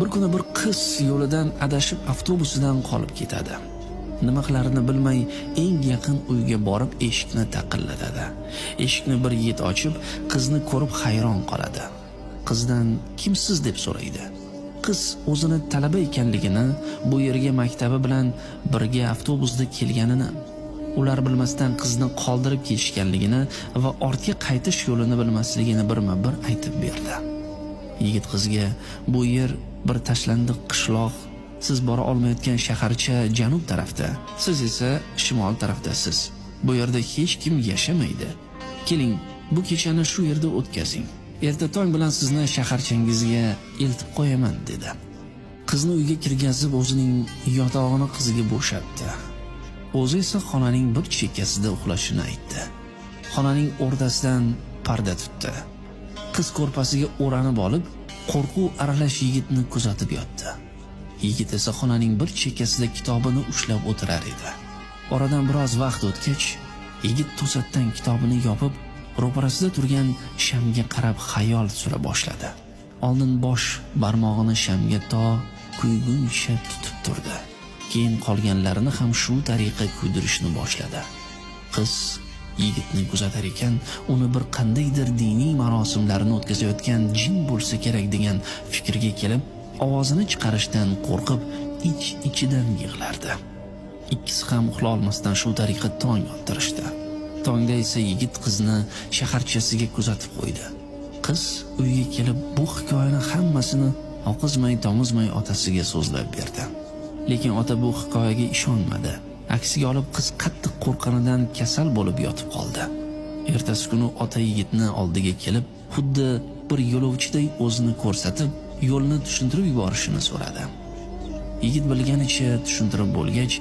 Bir kuni bir qiz yo'lidan adashib avtobusidan qolib ketadi. Nima qilarini bilmay eng yaqin uyga borib eshikni taqillatadi. Eshikni bir yigit ochib, qizni ko'rib hayron qoladi. Qizdan "Kimsiz?" deb so'raydi. Qiz o'zini talaba ekanligini, bu yerga maktabi bilan birga avtobusda kelganini, ular bilmasdan qizni qoldirib ketishganligini va ortga qaytish yo'lini bilmasligini birma-bir aytib berdi. Yigit qizga "Bu yer bir tashlandiq qishloq, siz bora olmayotgan shaharcha janub tarafda, siz esa shimol tarafdasiz. Bu yerda hech kim yashamaydi. Keling, bu kechani shu yerda o'tkazing. Erta tong bilan sizni shaharchangizga eltib qo'yaman" dedi. Qizni uyga kirgazib, o'zining yotog'ini qiziga bo'shatdi. O'zi esa xonaning bir chekkasida uxlashini aytdi. Xonaning o'rtasidan parda tutdi. Qiz ko'rpasiga o'ranib olib, qo'rquv aralash yigitni kuzatib yotdi. Yigit esa xonaning bir chekkasida kitobini ushlab o'tirar edi. Oradan biroz vaqt o'tgach, yigit to'satdan kitobini yopib, ro'parasida turgan shamga qarab xayol sura boshladi. Oldin bosh barmog'ini shamga to kuyguncha tutib turdi. Keyin qolganlarini ham shu tariqa kuydirishni boshladi. Qiz yigitni kuzatar ekan, uni bir qandaydir diniy marosimlarni o'tkazayotgan jin bo'lsa kerak degan fikrga kelib, ovozini chiqarishdan qo'rqib, ich-ichidan yig'lardi. Ikkisi ham uxla olmasdan shu tariqa tong ottirishdi. Tongda esa yigit qizni shaharchasiga kuzatib qo'ydi. Qiz uyga kelib bu hikoyani hammasini oqizmay tomizmay otasiga so'zlab berdi. Lekin ota bu hikoyaga ishonmadi. Aksiga olib qiz qattiq qo'rqqanidan kasal bo'lib yotib qoldi. Ertasi kuni ota yigitni oldiga kelib, xuddi bir yo'lovchiday o'zini ko'rsatib, yo'lni tushuntirib yuborishini so'radi. Yigit bilganicha tushuntirib bo'lgach,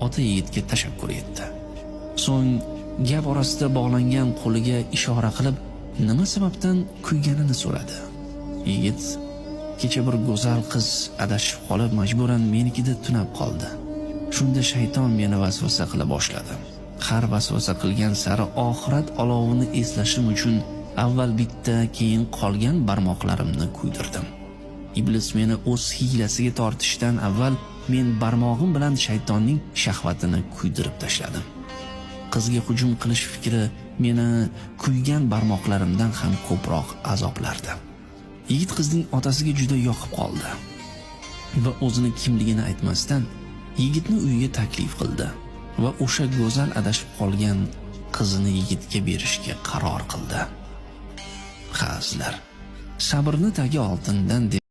ota yigitga tashakkur etdi. So'ng gap orasida bog'langan qo'liga ishora qilib, nima sababdan kuyganini so'radi. Yigit kecha bir go'zal qiz adashib qolib majburan menikida tunab qoldi. Shunda shayton meni vasvasa qila boshladi. Har vasvasa qilgan sari oxirat olovini eslashim uchun avval bitta, keyin qolgan barmoqlarimni kuydirdim. Iblis meni o'z hiylasiga tortishdan avval men barmog'im bilan shaytonning shahvatini kuydirib tashladim. Qizga hujum qilish fikri meni kuygan barmoqlarimdan ham ko'proq azoblardi. Yigit qizning otasiga juda yoqib qoldi va o'zini kimligini aytmasdan yigitni uyiga taklif qildi va o'sha go'zal adashib qolgan qizini yigitga berishga qaror qildi. Xazlar, sabrni tagi oltindan